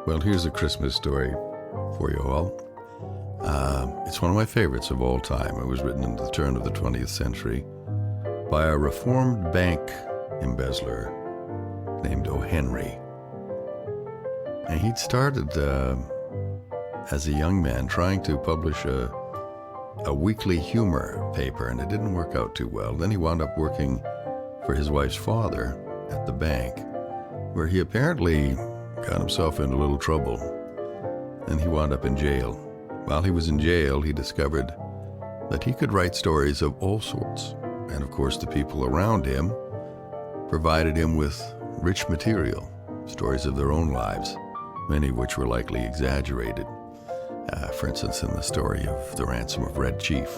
Well, here's a Christmas story for you all. It's one of my favorites of all time. It was written in the turn of the 20th century by a reformed bank embezzler named O. Henry. And he'd started as a young man trying to publish a weekly humor paper, and it didn't work out too well. Then he wound up working for his wife's father at the bank, where he apparently got himself in a little trouble, and he wound up in jail. While he was in jail, he discovered that he could write stories of all sorts, and of course the people around him provided him with rich material, stories of their own lives, many of which were likely exaggerated. For instance, in the story of The Ransom of Red Chief,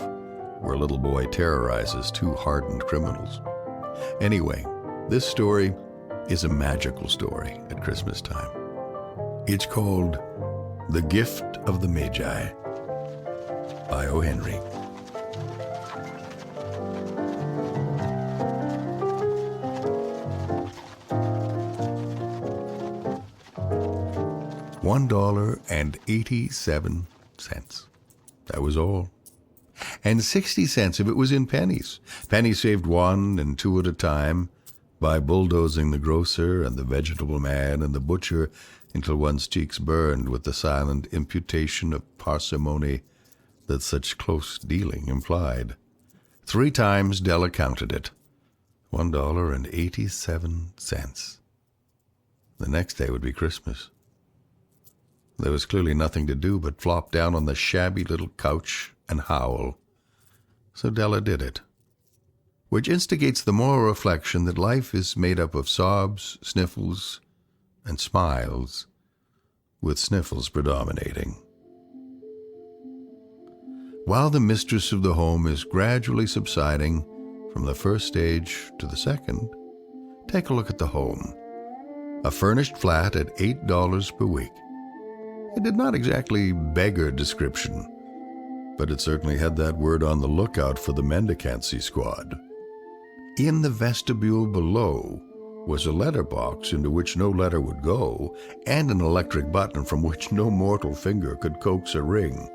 where a little boy terrorizes two hardened criminals. Anyway, this story is a magical story at Christmas time. It's called The Gift of the Magi by O. Henry. $1.87. That was all. And 60 cents of it was in pennies. Pennies saved 1 and 2 at a time by bulldozing the grocer and the vegetable man and the butcher until one's cheeks burned with the silent imputation of parsimony that such close dealing implied. 3 times Della counted it. $1.87. The next day would be Christmas. There was clearly nothing to do but flop down on the shabby little couch and howl. So Della did it, which instigates the moral reflection that life is made up of sobs, sniffles, and smiles, with sniffles predominating. While the mistress of the home is gradually subsiding from the first stage to the second, take a look at the home. A furnished flat at $8 per week. It did not exactly beggar description, but it certainly had that word on the lookout for the mendicancy squad. In the vestibule below was a letterbox into which no letter would go, and an electric button from which no mortal finger could coax a ring.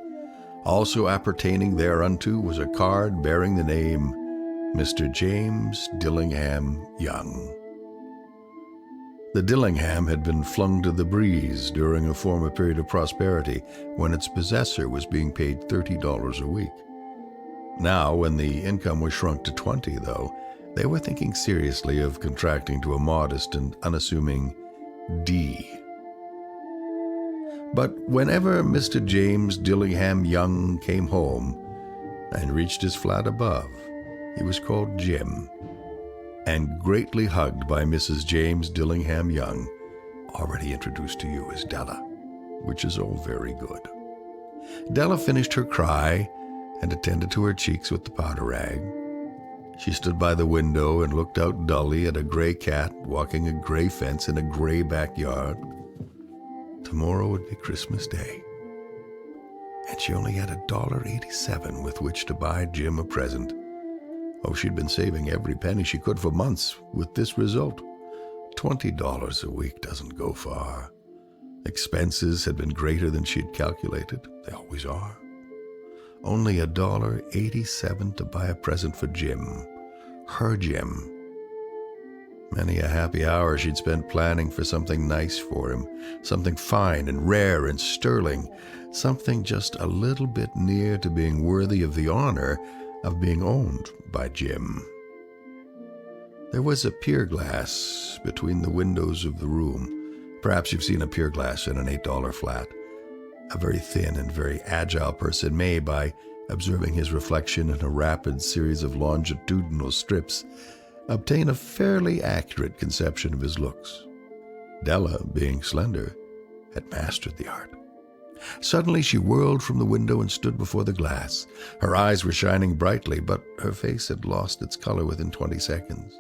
Also appertaining thereunto was a card bearing the name Mr. James Dillingham Young. The Dillingham had been flung to the breeze during a former period of prosperity when its possessor was being paid $30 a week. Now, when the income was shrunk to $20, though, they were thinking seriously of contracting to a modest and unassuming D. But whenever Mr. James Dillingham Young came home and reached his flat above, he was called Jim, and greatly hugged by Mrs. James Dillingham Young, already introduced to you as Della, which is all very good. Della finished her cry and attended to her cheeks with the powder rag. She stood by the window and looked out dully at a gray cat walking a gray fence in a gray backyard. Tomorrow would be Christmas Day, and she only had $1.87 with which to buy Jim a present. Oh, she'd been saving every penny she could for months with this result. $20 a week doesn't go far. Expenses had been greater than she'd calculated. They always are. Only $1.87 to buy a present for Jim. Her Jim. Many a happy hour she'd spent planning for something nice for him, something fine and rare and sterling, something just a little bit near to being worthy of the honor of being owned by Jim. There was a pier glass between the windows of the room. Perhaps you've seen a pier glass in an $8 flat. A very thin and very agile person may, by observing his reflection in a rapid series of longitudinal strips, obtain a fairly accurate conception of his looks. Della, being slender, had mastered the art. Suddenly she whirled from the window and stood before the glass. Her eyes were shining brightly, but her face had lost its color within 20 seconds.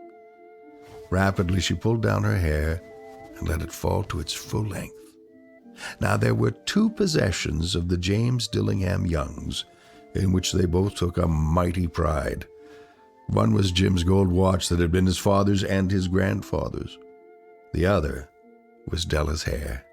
Rapidly she pulled down her hair and let it fall to its full length. Now there were 2 possessions of the James Dillingham Youngs in which they both took a mighty pride. One was Jim's gold watch that had been his father's and his grandfather's. The other was Della's hair.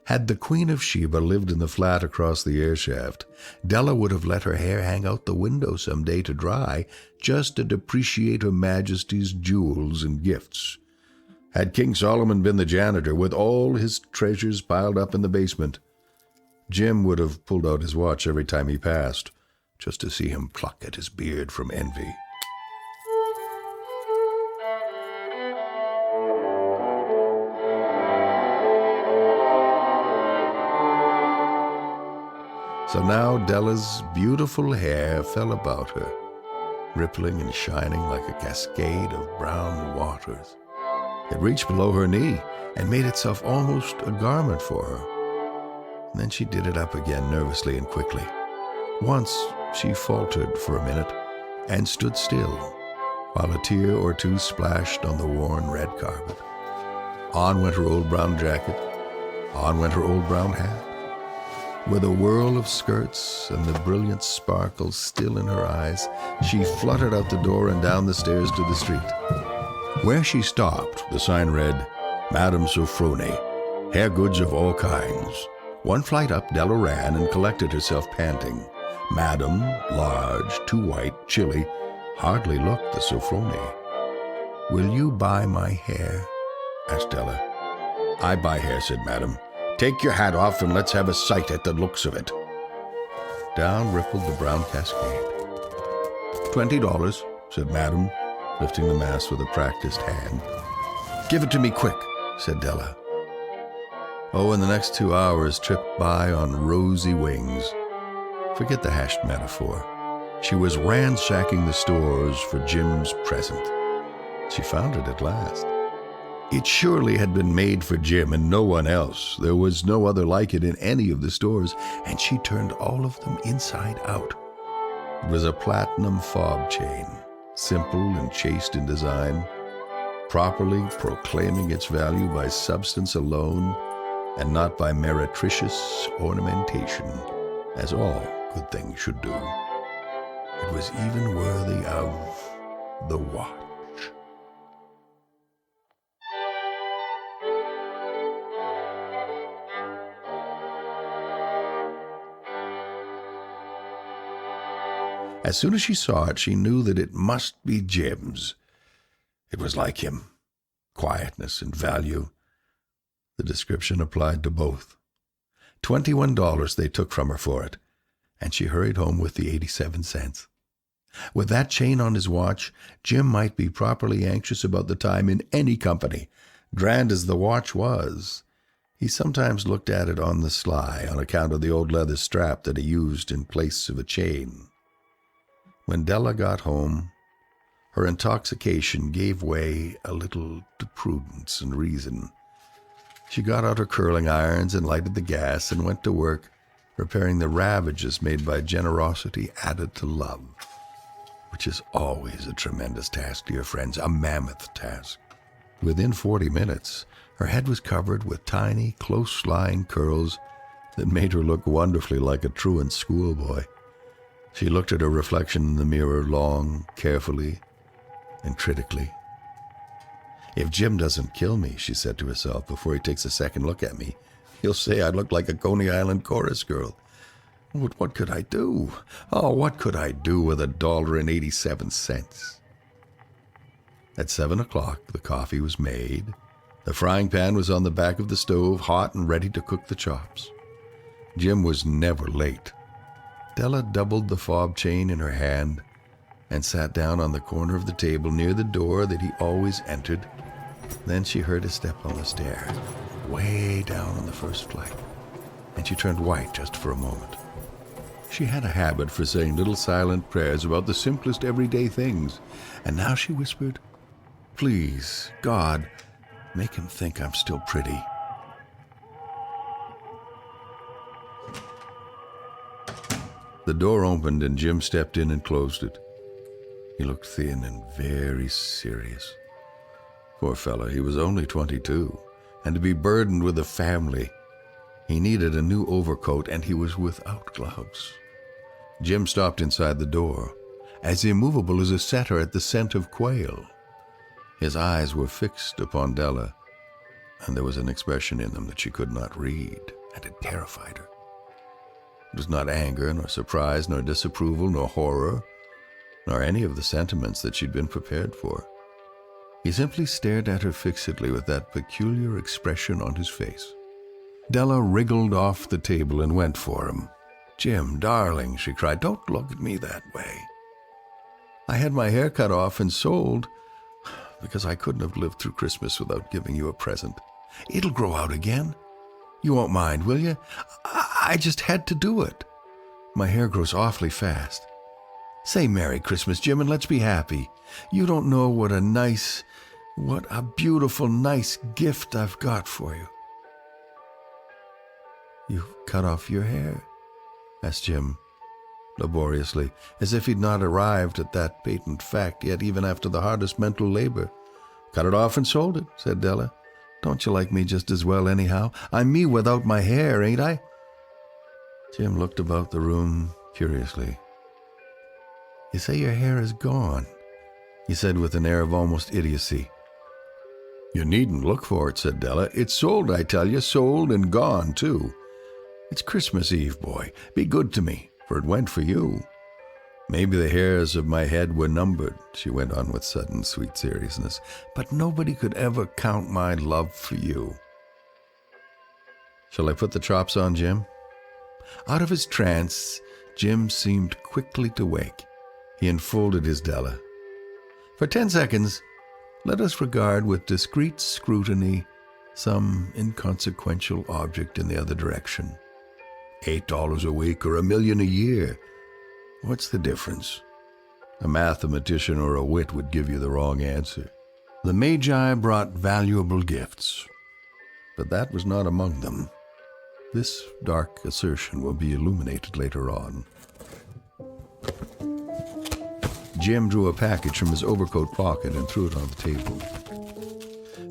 Had the Queen of Sheba lived in the flat across the air shaft, Della would have let her hair hang out the window some day to dry, just to depreciate Her Majesty's jewels and gifts. Had King Solomon been the janitor, with all his treasures piled up in the basement, Jim would have pulled out his watch every time he passed, just to see him pluck at his beard from envy. So now Della's beautiful hair fell about her, rippling and shining like a cascade of brown waters. It reached below her knee and made itself almost a garment for her. And then she did it up again nervously and quickly. Once she faltered for a minute and stood still, while a tear or two splashed on the worn red carpet. On went her old brown jacket, on went her old brown hat. With a whirl of skirts and the brilliant sparkle still in her eyes, she fluttered out the door and down the stairs to the street. Where she stopped, the sign read, Madame Sofronie, hair goods of all kinds. One flight up, Della ran and collected herself panting. Madame, large, too white, chilly, hardly looked the Sofronie. Will you buy my hair? Asked Della. I buy hair, said Madame. Take your hat off and let's have a sight at the looks of it. Down rippled the brown cascade. $20, said Madame, lifting the mass with a practiced hand. Give it to me quick, said Della. Oh, and the next 2 hours tripped by on rosy wings. Forget the hashed metaphor. She was ransacking the stores for Jim's present. She found it at last. It surely had been made for Jim and no one else. There was no other like it in any of the stores, and she turned all of them inside out. It was a platinum fob chain, simple and chaste in design, properly proclaiming its value by substance alone and not by meretricious ornamentation, as all good things should do. It was even worthy of the watch. As soon as she saw it, she knew that it must be Jim's. It was like him, quietness and value. The description applied to both. $21 they took from her for it, and she hurried home with the 87 cents. With that chain on his watch, Jim might be properly anxious about the time in any company. Grand as the watch was, he sometimes looked at it on the sly on account of the old leather strap that he used in place of a chain. When Della got home, her intoxication gave way a little to prudence and reason. She got out her curling irons and lighted the gas and went to work repairing the ravages made by generosity added to love, which is always a tremendous task, dear friends, a mammoth task. Within 40 minutes, her head was covered with tiny, close-lying curls that made her look wonderfully like a truant schoolboy. She looked at her reflection in the mirror long, carefully, and critically. If Jim doesn't kill me, she said to herself before he takes a second look at me, he'll say I look like a Coney Island chorus girl. But what could I do? Oh, what could I do with $1.87? At 7 o'clock, the coffee was made. The frying pan was on the back of the stove, hot and ready to cook the chops. Jim was never late. Della doubled the fob chain in her hand and sat down on the corner of the table near the door that he always entered. Then she heard a step on the stair, way down on the first flight, and she turned white just for a moment. She had a habit for saying little silent prayers about the simplest everyday things, and now she whispered, "Please, God, make him think I'm still pretty." The door opened and Jim stepped in and closed it. He looked thin and very serious. Poor fellow, he was only 22, and to be burdened with a family. He needed a new overcoat, and he was without gloves. Jim stopped inside the door, as immovable as a setter at the scent of quail. His eyes were fixed upon Della, and there was an expression in them that she could not read. and it terrified her. It was not anger, nor surprise, nor disapproval, nor horror, nor any of the sentiments that she'd been prepared for. He simply stared at her fixedly with that peculiar expression on his face. Della wriggled off the table and went for him. "Jim, darling," she cried, "don't look at me that way. I had my hair cut off and sold because I couldn't have lived through Christmas without giving you a present. It'll grow out again. You won't mind, will you? I just had to do it. My hair grows awfully fast. Say Merry Christmas, Jim, and let's be happy. You don't know what a beautiful, nice gift I've got for you." "You've cut off your hair?" asked Jim, laboriously, as if he'd not arrived at that patent fact yet, even after the hardest mental labor. "Cut it off and sold it," said Della. "Don't you like me just as well anyhow? I'm me without my hair, ain't I?" Jim looked about the room curiously. "You say your hair is gone," he said with an air of almost idiocy. "You needn't look for it," said Della. "It's sold, I tell you, sold and gone, too. It's Christmas Eve, boy. Be good to me, for it went for you. Maybe the hairs of my head were numbered," she went on with sudden sweet seriousness, "but nobody could ever count my love for you. Shall I put the chops on, Jim?" Out of his trance, Jim seemed quickly to wake. He enfolded his Della. "For 10 seconds, let us regard with discreet scrutiny some inconsequential object in the other direction. $8 a week or $1 million a year. What's the difference? A mathematician or a wit would give you the wrong answer. The Magi brought valuable gifts, but that was not among them. This dark assertion will be illuminated later on." Jim drew a package from his overcoat pocket and threw it on the table.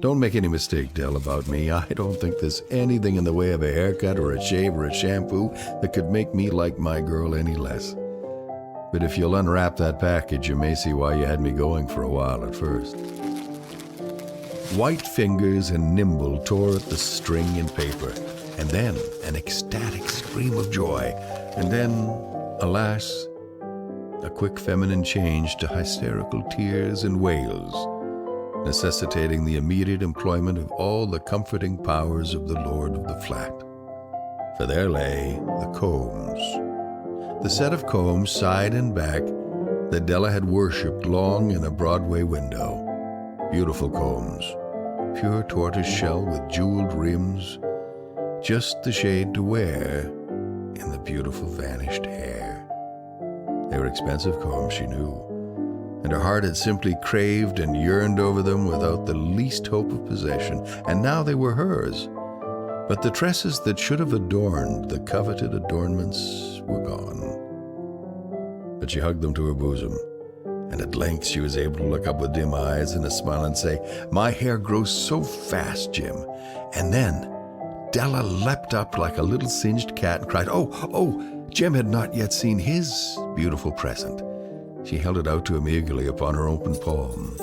"Don't make any mistake, Dell, about me. I don't think there's anything in the way of a haircut or a shave or a shampoo that could make me like my girl any less. But if you'll unwrap that package, you may see why you had me going for a while at first." White fingers and nimble tore at the string and paper, and then an ecstatic scream of joy, and then, alas, a quick feminine change to hysterical tears and wails, necessitating the immediate employment of all the comforting powers of the lord of the flat. For there lay the combs. The set of combs, side and back, that Della had worshipped long in a Broadway window. Beautiful combs, pure tortoise shell with jeweled rims, just the shade to wear in the beautiful vanished hair. They were expensive combs, she knew, and her heart had simply craved and yearned over them without the least hope of possession, and now they were hers. But the tresses that should have adorned the coveted adornments were gone. But she hugged them to her bosom, and at length she was able to look up with dim eyes and a smile and say, "My hair grows so fast, Jim." And then Della leapt up like a little singed cat and cried, Oh! Jim had not yet seen his beautiful present. She held it out to him eagerly upon her open palm.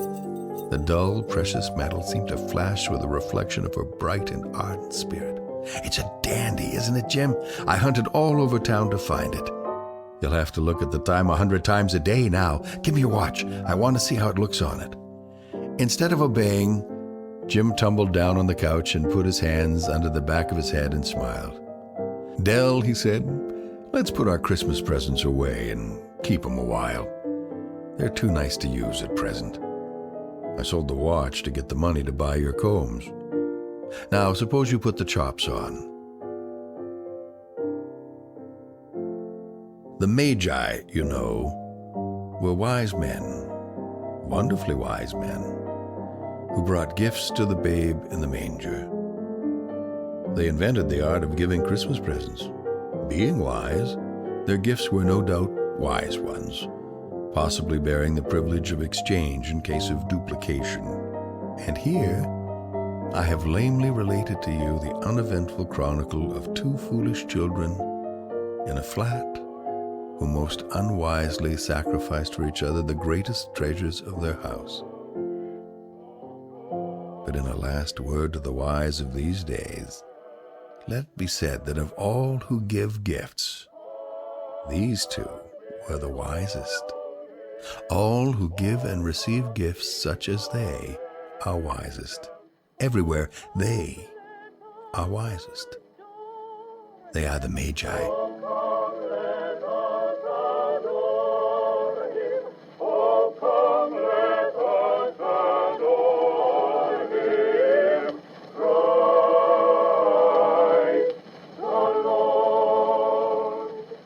The dull, precious metal seemed to flash with a reflection of her bright and ardent spirit. "It's a dandy, isn't it, Jim? I hunted all over town to find it. You'll have to look at the time 100 times a day now. Give me your watch. I want to see how it looks on it." Instead of obeying, Jim tumbled down on the couch and put his hands under the back of his head and smiled. "Dell," he said, "let's put our Christmas presents away and keep 'em a while. They're too nice to use at present. I sold the watch to get the money to buy your combs. Now, suppose you put the chops on." The Magi, you know, were wise men, wonderfully wise men, who brought gifts to the babe in the manger. They invented the art of giving Christmas presents. Being wise, their gifts were no doubt wise ones, possibly bearing the privilege of exchange in case of duplication. And here, I have lamely related to you the uneventful chronicle of two foolish children in a flat who most unwisely sacrificed for each other the greatest treasures of their house. But in a last word to the wise of these days, Let it be said that of all who give gifts, these two were the wisest. All who give and receive gifts such as they are wisest. Everywhere they are wisest. They are the Magi.